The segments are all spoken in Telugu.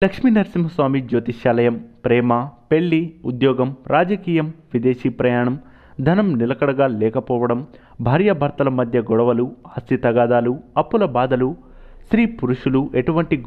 లక్ష్మీ నరసింహస్వామి జ్యోతిష్యాలయం ప్రేమ, పెళ్లి, ఉద్యోగం, రాజకీయం, విదేశీ ప్రయాణం, ధనం నిలకడగా లేకపోవడం, భార్యాభర్తల మధ్య గొడవలు, ఆస్తి తగాదాలు, అప్పుల బాధలు, స్త్రీ పురుషులు ఎటువంటి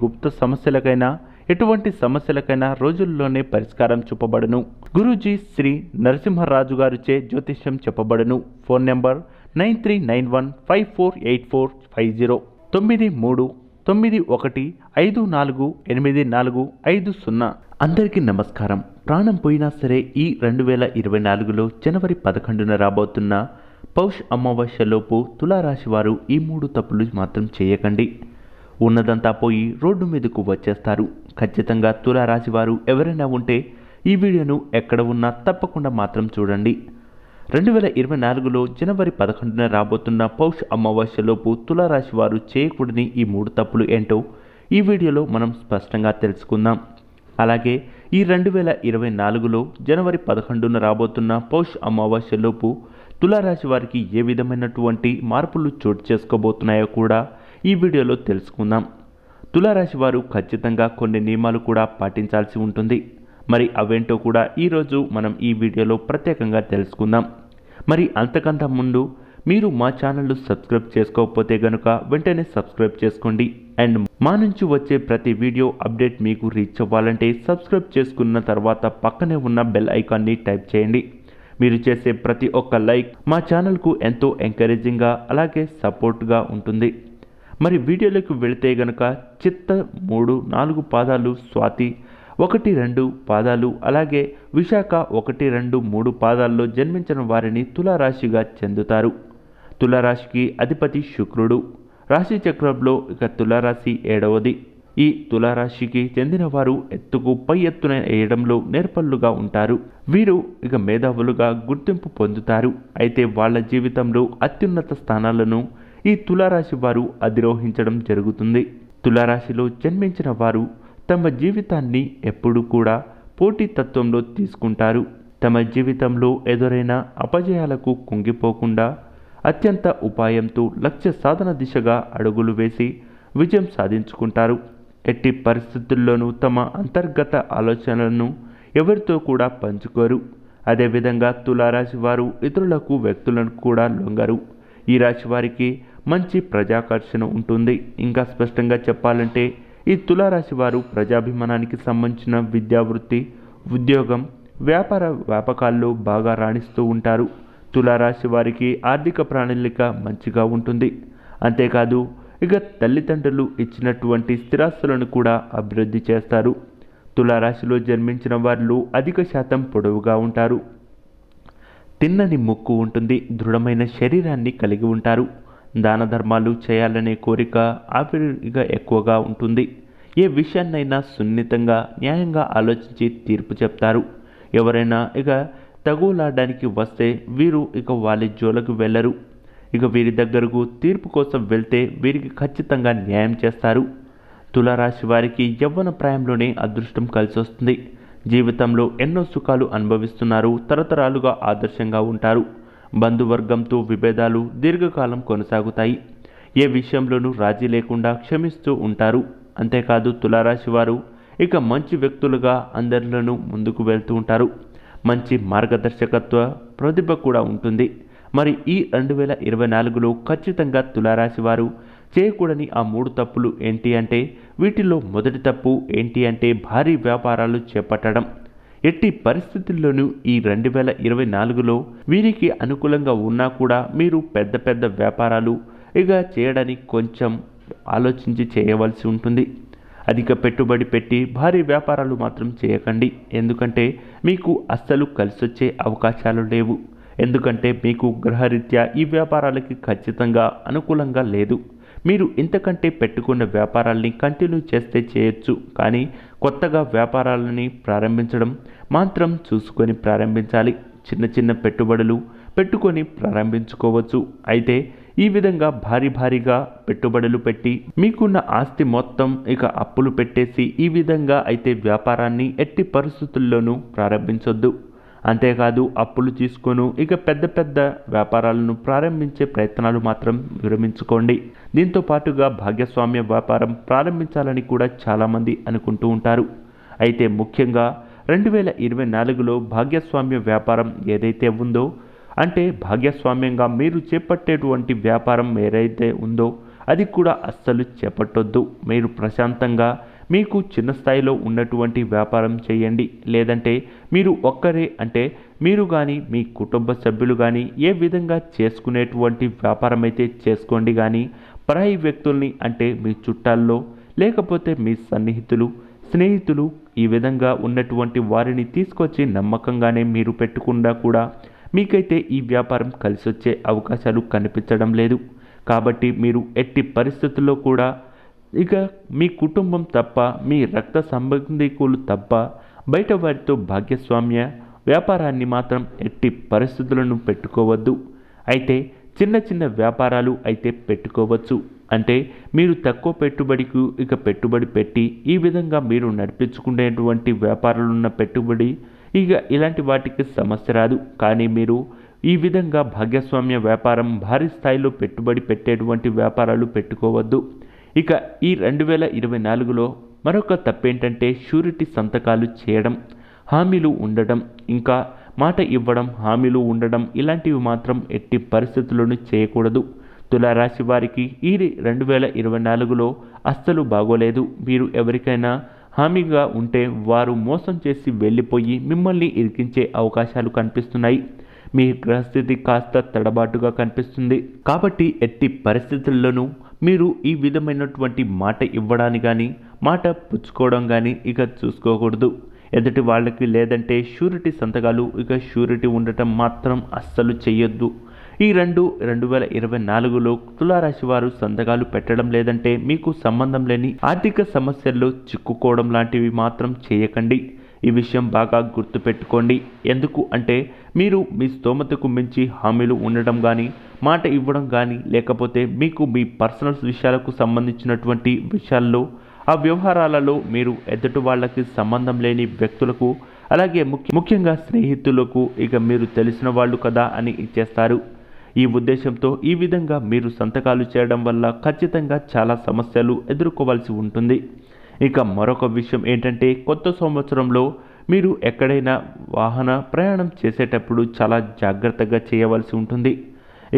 సమస్యలకైనా రోజుల్లోనే పరిష్కారం చూపబడును. గురూజీ శ్రీ నరసింహరాజు గారిచే జ్యోతిష్యం చెప్పబడును. Phone number 9391548450 9391548450. అందరికీ నమస్కారం. ప్రాణం పోయినా సరే ఈ 2024లో జనవరి 11న రాబోతున్న పౌష్ అమావాస్యలోపు తులారాశి వారు ఈ 3 తప్పులు మాత్రం చేయకండి. ఉన్నదంతా పోయి రోడ్డు మీదకు వచ్చేస్తారు. ఖచ్చితంగా తులారాశి వారు ఎవరైనా ఉంటే ఈ వీడియోను ఎక్కడ ఉన్నా తప్పకుండా మాత్రం చూడండి. 2024లో జనవరి 11న రాబోతున్న పౌష్ అమావాస్యలోపు తులారాశి వారు చేయకూడని ఈ 3 తప్పులు ఏంటో ఈ వీడియోలో మనం స్పష్టంగా తెలుసుకుందాం. అలాగే ఈ 2024లో జనవరి 11న రాబోతున్న పౌష్ అమావాస్యలోపు తులారాశి వారికి ఏ విధమైనటువంటి మార్పులు చోటు చేసుకోబోతున్నాయో కూడా ఈ వీడియోలో తెలుసుకుందాం. తులారాశి వారు ఖచ్చితంగా కొన్ని నియమాలు కూడా పాటించాల్సి ఉంటుంది. మరి అవేంటో కూడా ఈరోజు మనం ఈ వీడియోలో ప్రత్యేకంగా తెలుసుకుందాం. మరి అంతకంటే ముందు మీరు మా ఛానల్ను సబ్స్క్రైబ్ చేసుకోకపోతే గనుక వెంటనే సబ్స్క్రైబ్ చేసుకోండి. అండ్ మా నుంచి వచ్చే ప్రతి వీడియో అప్డేట్ మీకు రీచ్ అవ్వాలంటే సబ్స్క్రైబ్ చేసుకున్న తర్వాత పక్కనే ఉన్న బెల్ ఐకాన్ని టైప్ చేయండి. మీరు చేసే ప్రతి ఒక్క లైక్ మా ఛానల్కు ఎంతో ఎంకరేజింగ్గా అలాగే సపోర్ట్గా ఉంటుంది. మరి వీడియోలోకి వెళితే గనుక చిత్త 3, 4 పాదాలు, స్వాతి 1, 2 పాదాలు, అలాగే విశాఖ 1, 2, 3 పాదాల్లో జన్మించిన వారిని తులారాశిగా చెందుతారు. తులారాశికి అధిపతి శుక్రుడు. రాశి చక్రంలో తులారాశి 7వది. ఈ తులారాశికి చెందిన వారు ఎత్తుకు పై ఎత్తున వేయడంలో నేర్పల్లుగా ఉంటారు. వీరు మేధావులుగా గుర్తింపు పొందుతారు. అయితే వాళ్ళ జీవితంలో అత్యున్నత స్థానాలను ఈ తులారాశి వారు అధిరోహించడం జరుగుతుంది. తులారాశిలో జన్మించిన వారు తమ జీవితాన్ని ఎప్పుడు కూడా పోటీతత్వంలో తీసుకుంటారు. తమ జీవితంలో ఎదురైన అపజయాలకు కుంగిపోకుండా అత్యంత ఉపాయంతో లక్ష్య సాధన దిశగా అడుగులు వేసి విజయం సాధించుకుంటారు. ఎట్టి పరిస్థితుల్లోనూ తమ అంతర్గత ఆలోచనలను ఎవరితో కూడా పంచుకోరు. అదేవిధంగా తులారాశి వారు ఇతరులకు, వ్యక్తులను కూడా లొంగరు. ఈ రాశి వారికి మంచి ప్రజాకర్షణ ఉంటుంది. ఇంకా స్పష్టంగా చెప్పాలంటే ఈ తులారాశి వారు ప్రజాభిమానానికి సంబంధించిన విద్యావృత్తి, ఉద్యోగం, వ్యాపకాల్లో బాగా రాణిస్తూ ఉంటారు. తులారాశి వారికి ఆర్థిక ప్రణాళిక మంచిగా ఉంటుంది. అంతేకాదు తల్లిదండ్రులు ఇచ్చినటువంటి స్థిరాస్తులను కూడా అభివృద్ధి చేస్తారు. తులారాశిలో జన్మించిన వారిలో అధిక శాతం పొడవుగా ఉంటారు. తిన్నని ముక్కు ఉంటుంది. దృఢమైన శరీరాన్ని కలిగి ఉంటారు. దాన ధర్మాలు చేయాలనే కోరిక ఆవిరిగా ఎక్కువగా ఉంటుంది. ఏ విషయాన్నైనా సున్నితంగా, న్యాయంగా ఆలోచించి తీర్పు చెప్తారు. ఎవరైనా తగులాడడానికి వస్తే వీరు వాళ్ళ జోలకు వెళ్ళరు. వీరి దగ్గరకు తీర్పు కోసం వెళ్తే వీరికి ఖచ్చితంగా న్యాయం చేస్తారు. తులారాశి వారికి యవ్వన ప్రాయంలోనే అదృష్టం కలిసి వస్తుంది. జీవితంలో ఎన్నో సుఖాలు అనుభవిస్తున్నారు. తరతరాలుగా ఆదర్శంగా ఉంటారు. బంధువర్గంతో విభేదాలు దీర్ఘకాలం కొనసాగుతాయి. ఏ విషయంలోనూ రాజీ లేకుండా క్షమిస్తూ ఉంటారు. అంతేకాదు తులారాశి వారు మంచి వ్యక్తులుగా అందరిలోనూ ముందుకు వెళ్తూ ఉంటారు. మంచి మార్గదర్శకత్వ ప్రతిభ కూడా ఉంటుంది. మరి ఈ 2024లో ఖచ్చితంగా తులారాశి వారు చేయకూడని ఆ 3 తప్పులు ఏంటి అంటే, వీటిలో మొదటి తప్పు ఏంటి అంటే భారీ వ్యాపారాలు చేపట్టడం. ఎట్టి పరిస్థితుల్లోనూ ఈ 2024లో వీరికి అనుకూలంగా ఉన్నా కూడా మీరు పెద్ద పెద్ద వ్యాపారాలు చేయడానికి కొంచెం ఆలోచించి చేయవలసి ఉంటుంది. అధిక పెట్టుబడి పెట్టి భారీ వ్యాపారాలు మాత్రం చేయకండి. ఎందుకంటే మీకు అస్సలు కలిసొచ్చే అవకాశాలు లేవు. ఎందుకంటే మీకు గ్రహరీత్యా ఈ వ్యాపారాలకి ఖచ్చితంగా అనుకూలంగా లేదు. మీరు ఇంతకంటే పెట్టుకున్న వ్యాపారాల్ని కంటిన్యూ చేస్తే చేయొచ్చు, కానీ కొత్తగా వ్యాపారాలని ప్రారంభించడం మాత్రం చూసుకొని ప్రారంభించాలి. చిన్న చిన్న పెట్టుబడులు పెట్టుకొని ప్రారంభించుకోవచ్చు. అయితే ఈ విధంగా భారీగా పెట్టుబడులు పెట్టి మీకున్న ఆస్తి మొత్తం అప్పులు పెట్టేసి ఈ విధంగా అయితే వ్యాపారాన్ని ఎట్టి పరిస్థితుల్లోనూ ప్రారంభించొద్దు. అంతేకాదు అప్పులు తీసుకొను ఇక పెద్ద పెద్ద వ్యాపారాలను ప్రారంభించే ప్రయత్నాలు మాత్రం విరమించుకోండి. దీంతో పాటుగా భాగస్వామ్య వ్యాపారం ప్రారంభించాలని కూడా చాలామంది అనుకుంటూ ఉంటారు. అయితే ముఖ్యంగా 2024లో భాగస్వామ్య వ్యాపారం ఏదైతే ఉందో, అంటే భాగస్వామ్యంగా మీరు చేపట్టేటువంటి వ్యాపారం ఏదైతే ఉందో అది కూడా అస్సలు చేపట్టొద్దు. మీరు ప్రశాంతంగా మీకు చిన్న స్థాయిలో ఉన్నటువంటి వ్యాపారం చేయండి. లేదంటే మీరు ఒక్కరే, అంటే మీరు కానీ మీ కుటుంబ సభ్యులు కానీ ఏ విధంగా చేసుకునేటువంటి వ్యాపారం అయితే చేసుకోండి. కానీ పరాయి వ్యక్తుల్ని, అంటే మీ చుట్టాల్లో లేకపోతే మీ సన్నిహితులు స్నేహితులు ఈ విధంగా ఉన్నటువంటి వారిని తీసుకొచ్చి నమ్మకంగానే మీరు పెట్టుకుండా కూడా మీకైతే ఈ వ్యాపారం కలిసొచ్చే అవకాశాలు కనిపించడం లేదు. కాబట్టి మీరు ఎట్టి పరిస్థితుల్లో కూడా ఇక మీ కుటుంబం తప్ప, మీ రక్త సంబంధికులు తప్ప బయట వారితో భాగస్వామ్య వ్యాపారాన్ని మాత్రం ఎట్టి పరిస్థితులను పెట్టుకోవద్దు. అయితే చిన్న చిన్న వ్యాపారాలు అయితే పెట్టుకోవచ్చు. అంటే మీరు తక్కువ పెట్టుబడికి ఇక పెట్టుబడి పెట్టి ఈ విధంగా మీరు నడిపించుకునేటువంటి వ్యాపారాలున్న పెట్టుబడి ఇక ఇలాంటి వాటికి సమస్య రాదు. కానీ మీరు ఈ విధంగా భాగస్వామ్య వ్యాపారం భారీ స్థాయిలో పెట్టుబడి పెట్టేటువంటి వ్యాపారాలు పెట్టుకోవద్దు. ఇక ఈ 2024లో మరొక తప్పేంటంటే షూరిటీ సంతకాలు చేయడం, హామీలు ఉండడం, ఇంకా మాట ఇవ్వడం, హామీలు ఉండడం ఇలాంటివి మాత్రం ఎట్టి పరిస్థితుల్లోనూ చేయకూడదు. తులారాశి వారికి ఈ 2024లో అస్సలు బాగోలేదు. మీరు ఎవరికైనా హామీగా ఉంటే వారు మోసం చేసి వెళ్ళిపోయి మిమ్మల్ని ఇరికించే అవకాశాలు కనిపిస్తున్నాయి. మీ గ్రహస్థితి కాస్త తడబాటుగా కనిపిస్తుంది. కాబట్టి ఎట్టి పరిస్థితుల్లోనూ మీరు ఈ విధమైనటువంటి మాట ఇవ్వడాన్ని కానీ మాట పుచ్చుకోవడం కానీ ఇక చూసుకోకూడదు. ఎదుటి వాళ్ళకి లేదంటే షూరిటీ సంతకాలు, ఇక షూరిటీ ఉండటం మాత్రం అస్సలు చెయ్యొద్దు. ఈ 2024లో తులారాశి వారు సంతకాలు పెట్టడం లేదంటే మీకు సంబంధం లేని ఆర్థిక సమస్యల్లో చిక్కుకోవడం లాంటివి మాత్రం చేయకండి. ఈ విషయం బాగా గుర్తుపెట్టుకోండి. ఎందుకు అంటే మీరు మీ స్తోమతకు మించి హామీలు ఉండడం కానీ, మాట ఇవ్వడం కానీ, లేకపోతే మీకు మీ పర్సనల్ విషయాలకు సంబంధించినటువంటి విషయాల్లో ఆ వ్యవహారాలలో మీరు ఎదుటి వాళ్ళకి సంబంధం లేని వ్యక్తులకు, అలాగే ముఖ్యంగా స్నేహితులకు ఇక మీరు తెలిసిన వాళ్ళు కదా అని ఇచ్చేస్తారు. ఈ ఉద్దేశంతో ఈ విధంగా మీరు సంతకాలు చేయడం వల్ల ఖచ్చితంగా చాలా సమస్యలు ఎదుర్కోవాల్సి ఉంటుంది. ఇక మరొక విషయం ఏంటంటే కొత్త సంవత్సరంలో మీరు ఎక్కడైనా వాహన ప్రయాణం చేసేటప్పుడు చాలా జాగ్రత్తగా చేయవలసి ఉంటుంది.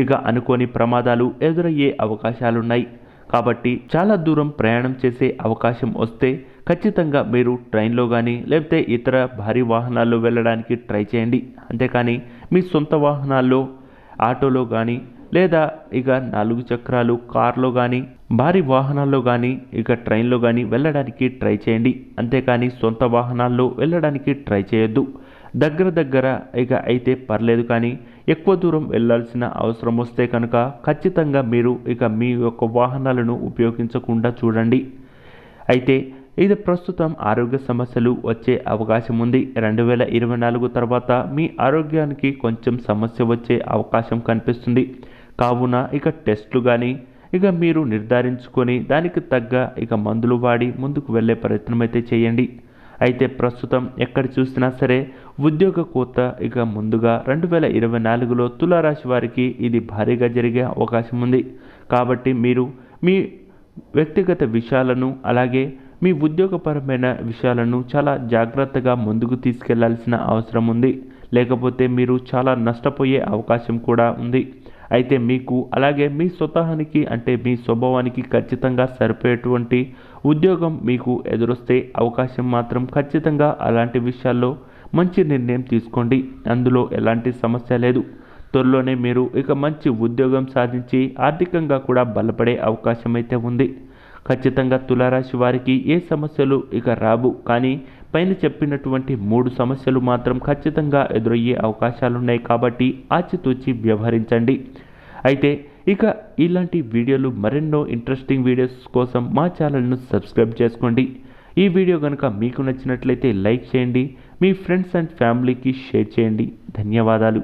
ఇక అనుకోని ప్రమాదాలు ఎదురయ్యే అవకాశాలున్నాయి. కాబట్టి చాలా దూరం ప్రయాణం చేసే అవకాశం వస్తే ఖచ్చితంగా మీరు ట్రైన్లో కానీ లేకపోతే ఇతర భారీ వాహనాల్లో వెళ్ళడానికి ట్రై చేయండి. అంతేకాని మీ సొంత వాహనాల్లో, ఆటోలో కానీ లేదా ఇక 4 చక్రాలు కార్లో కానీ, భారీ వాహనాల్లో కానీ, ఇక ట్రైన్లో కానీ వెళ్ళడానికి ట్రై చేయండి. అంతేకాని సొంత వాహనాల్లో వెళ్ళడానికి ట్రై చేయొద్దు. దగ్గర ఇక అయితే పర్లేదు, కానీ ఎక్కువ దూరం వెళ్ళాల్సిన అవసరం వస్తే కనుక ఖచ్చితంగా మీరు ఇక మీ యొక్క వాహనాలను ఉపయోగించకుండా చూడండి. అయితే ఇది ప్రస్తుతం ఆరోగ్య సమస్యలు వచ్చే అవకాశం ఉంది. 2024 తర్వాత మీ ఆరోగ్యానికి కొంచెం సమస్య వచ్చే అవకాశం కనిపిస్తుంది. కావున ఇక టెస్టులు కానీ ఇక మీరు నిర్ధారించుకొని దానికి తగ్గ ఇక మందులు వాడి ముందుకు వెళ్ళే ప్రయత్నం అయితే చేయండి. అయితే ప్రస్తుతం ఎక్కడ చూసినా సరే ఉద్యోగ కోత ఇక ముందుగా 2024లో తులారాశి వారికి ఇది భారీగా జరిగే అవకాశం ఉంది. కాబట్టి మీరు మీ వ్యక్తిగత విషయాలను, అలాగే మీ ఉద్యోగపరమైన విషయాలను చాలా జాగ్రత్తగా ముందుకు తీసుకెళ్లాల్సిన అవసరం ఉంది. లేకపోతే మీరు చాలా నష్టపోయే అవకాశం కూడా ఉంది. అయితే మీకు అలాగే మీ స్వతహానికి, అంటే మీ స్వభావానికి ఖచ్చితంగా సరిపోయేటువంటి ఉద్యోగం మీకు ఎదురొస్తే అవకాశం మాత్రం ఖచ్చితంగా అలాంటి విషయాల్లో మంచి నిర్ణయం తీసుకోండి. అందులో ఎలాంటి సమస్య లేదు. త్వరలోనే మీరు ఇక మంచి ఉద్యోగం సాధించి ఆర్థికంగా కూడా బలపడే అవకాశం అయితే ఉంది. ఖచ్చితంగా తులారాశి వారికి ఏ సమస్యలు ఇక రావు. కానీ పైన చెప్పినటువంటి 3 సమస్యలు మాత్రం ఖచ్చితంగా ఎదురయ్యే అవకాశాలున్నాయి. కాబట్టి ఆచితూచి వ్యవహరించండి. అయితే ఇక ఇలాంటి వీడియోలు, మరెన్నో ఇంట్రెస్టింగ్ వీడియోస్ కోసం మా ఛానల్ను సబ్స్క్రైబ్ చేసుకోండి. ఈ వీడియో కనుక మీకు నచ్చినట్లయితే లైక్ చేయండి. మీ ఫ్రెండ్స్ అండ్ ఫ్యామిలీకి షేర్ చేయండి. ధన్యవాదాలు.